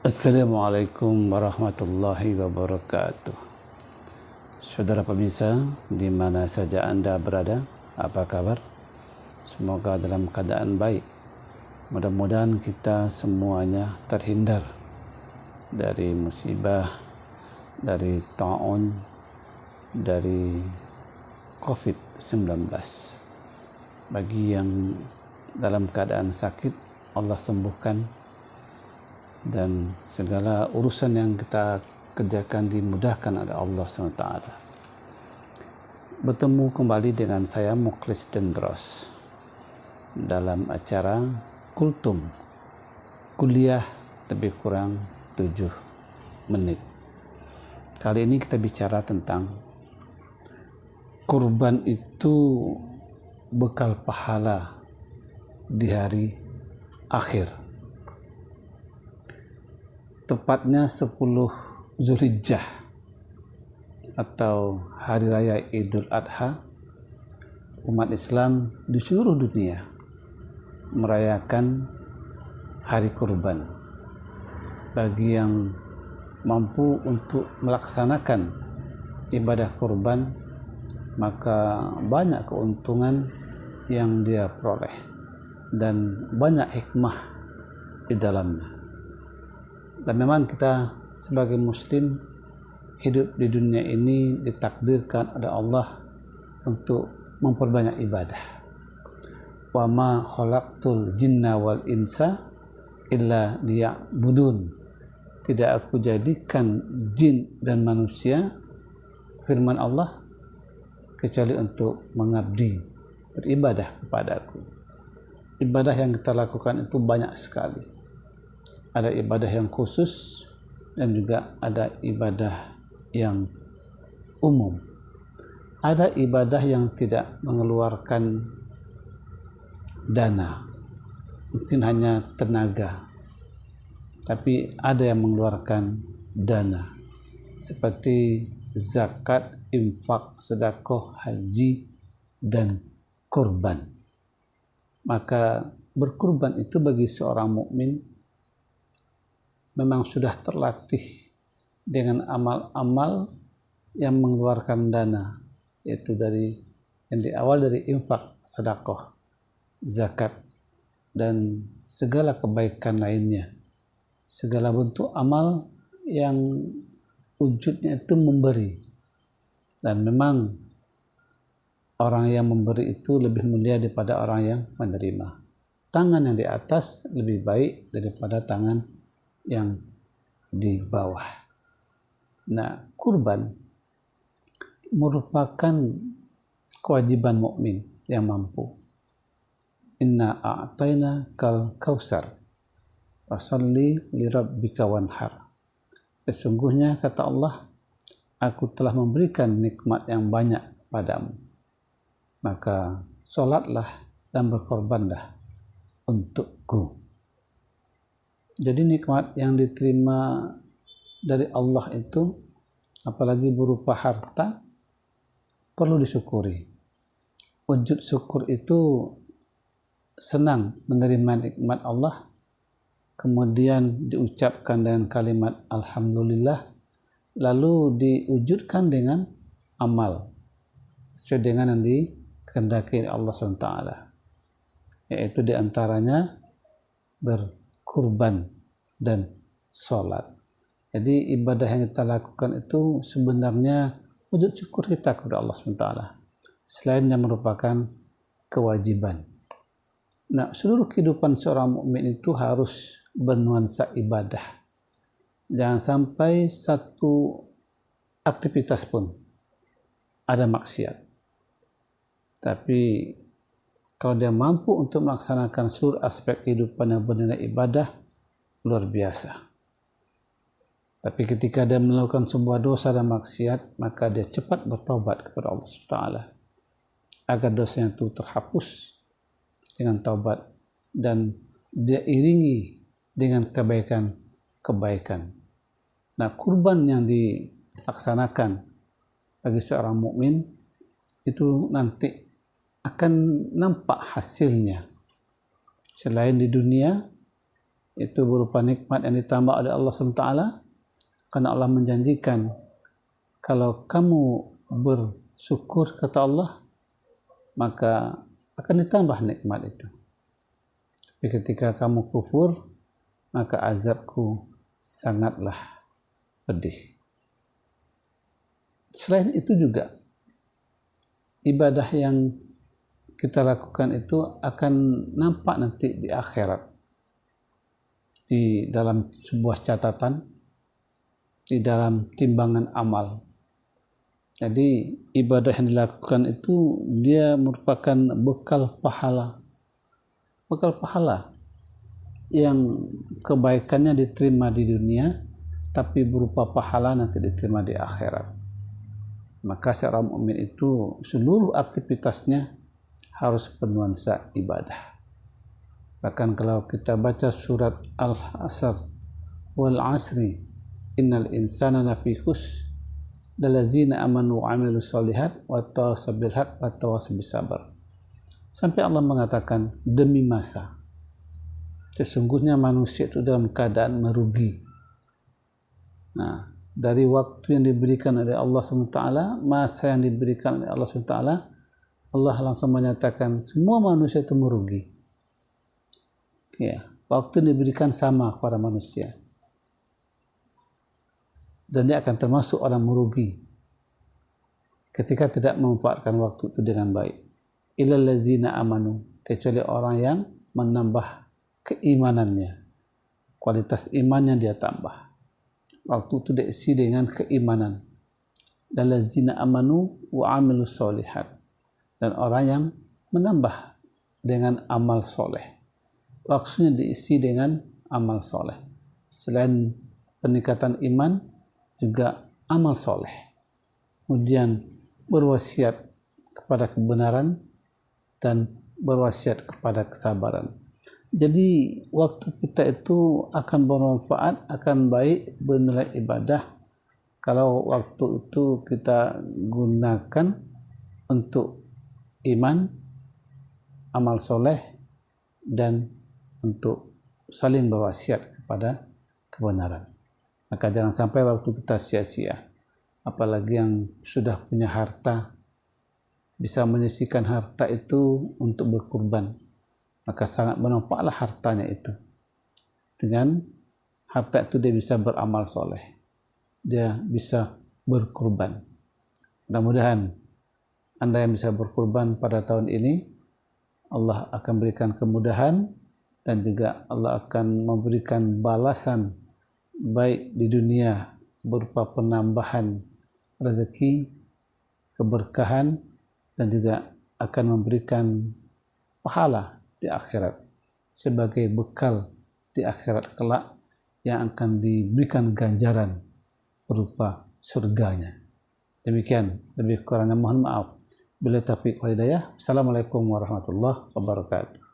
Assalamualaikum warahmatullahi wabarakatuh. Saudara pemirsa, di mana saja Anda berada, apa kabar? Semoga dalam keadaan baik. Mudah-mudahan kita semuanya terhindar dari musibah, dari ta'un, dari COVID-19. Bagi yang dalam keadaan sakit, Allah sembuhkan, dan segala urusan yang kita kerjakan dimudahkan oleh Allah SWT. Bertemu kembali dengan saya Mukhlis Dendros dalam acara Kultum, kuliah lebih kurang 7 menit. Kali ini kita bicara tentang kurban itu bekal pahala di hari akhir, tepatnya 10 Zulhijjah atau Hari Raya Idul Adha. Umat Islam di seluruh dunia merayakan hari kurban. Bagi yang mampu untuk melaksanakan ibadah kurban, maka banyak keuntungan yang dia peroleh dan banyak hikmah di dalamnya. Dan memang kita sebagai muslim hidup di dunia ini ditakdirkan oleh Allah untuk memperbanyak ibadah. Wa ma khalaqtul jinna wal insa illa liya'budun. Tidak aku jadikan jin dan manusia, firman Allah, kecuali untuk mengabdi, beribadah kepadaku. Ibadah yang kita lakukan itu banyak sekali. Ada ibadah yang khusus dan juga ada ibadah yang umum. Ada ibadah yang tidak mengeluarkan dana, mungkin hanya tenaga, tapi ada yang mengeluarkan dana, seperti zakat, infak, sedekah, haji, dan kurban. Maka berkurban itu bagi seorang mukmin memang sudah terlatih dengan amal-amal yang mengeluarkan dana, yaitu dari yang awal dari infak, sedekah, zakat, dan segala kebaikan lainnya. Segala bentuk amal yang wujudnya itu memberi. Dan memang orang yang memberi itu lebih mulia daripada orang yang menerima. Tangan yang di atas lebih baik daripada tangan yang di bawah. Nah, kurban merupakan kewajiban mukmin yang mampu. Inna a'tayna kal kausar fasalli li rabbika wanhar. Sesungguhnya, kata Allah, aku telah memberikan nikmat yang banyak padamu, maka sholatlah dan berkorbanlah untukku. Jadi nikmat yang diterima dari Allah itu, apalagi berupa harta, perlu disyukuri. Wujud syukur itu senang menerima nikmat Allah, kemudian diucapkan dengan kalimat Alhamdulillah, lalu diwujudkan dengan amal sesuai dengan yang dikehendaki Allah SWT, yaitu diantaranya berkurban dan sholat. Jadi ibadah yang kita lakukan itu sebenarnya wujud syukur kita kepada Allah SWT, selain yang merupakan kewajiban. Nah, seluruh kehidupan seorang mukmin itu harus bernuansa ibadah. Jangan sampai satu aktivitas pun ada maksiat. Tapi kalau dia mampu untuk melaksanakan seluruh aspek kehidupan yang bernilai ibadah, luar biasa. Tapi ketika dia melakukan sebuah dosa dan maksiat, maka dia cepat bertaubat kepada Allah SWT, agar dosanya itu terhapus dengan taubat dan dia iringi dengan kebaikan-kebaikan. Nah, kurban yang dilaksanakan bagi seorang mukmin itu nanti akan nampak hasilnya selain di dunia, itu berupa nikmat yang ditambah oleh Allah SWT, karena Allah menjanjikan kalau kamu bersyukur, kata Allah, maka akan ditambah nikmat itu. Tapi ketika kamu kufur, maka azabku sangatlah pedih. Selain itu juga, ibadah yang kita lakukan itu akan nampak nanti di akhirat, di dalam sebuah catatan, di dalam timbangan amal. Jadi ibadah yang dilakukan itu dia merupakan bekal pahala yang kebaikannya diterima di dunia, tapi berupa pahala nanti diterima di akhirat. Maka seorang mukmin itu seluruh aktivitasnya harus bernuansa ibadah. Bahkan kalau kita baca surat Al-Asr, wal asri innal insana lafi khusr ladzina amanu wa amilus solihat wa tawassaw bil haq wa tawassaw bis sabr. Sampai Allah mengatakan demi masa, sesungguhnya manusia itu dalam keadaan merugi. Nah, dari waktu yang diberikan oleh Allah SWT, masa yang diberikan oleh Allah SWT, Allah langsung menyatakan semua manusia itu merugi. Ya, waktu yang diberikan sama kepada manusia, dan dia akan termasuk orang merugi ketika tidak memanfaatkan waktu itu dengan baik. Illal ladzina amanu, kecuali orang yang menambah keimanannya, kualitas imannya dia tambah. Waktu itu diisi dengan keimanan. Dan ladzina amanu wa amilus solihat, dan orang yang menambah dengan amal soleh, waktunya diisi dengan amal soleh. Selain peningkatan iman, juga amal soleh, kemudian berwasiat kepada kebenaran dan berwasiat kepada kesabaran. Jadi waktu kita itu akan bermanfaat, akan baik, bernilai ibadah kalau waktu itu kita gunakan untuk iman, amal soleh, dan untuk saling berwasiat kepada kebenaran. Maka jangan sampai waktu kita sia-sia. Apalagi yang sudah punya harta, bisa menyisihkan harta itu untuk berkurban, maka sangat bermanfaatlah hartanya itu. Dengan harta itu dia bisa beramal soleh, dia bisa berkurban. Mudah-mudahan Anda yang bisa berkurban pada tahun ini, Allah akan berikan kemudahan, dan juga Allah akan memberikan balasan baik di dunia berupa penambahan rezeki, keberkahan, dan juga akan memberikan pahala di akhirat sebagai bekal di akhirat kelak yang akan diberikan ganjaran berupa surganya. Demikian, lebih kurangnya mohon maaf. Bila taufiq wal hidayah. Assalamualaikum warahmatullahi wabarakatuh.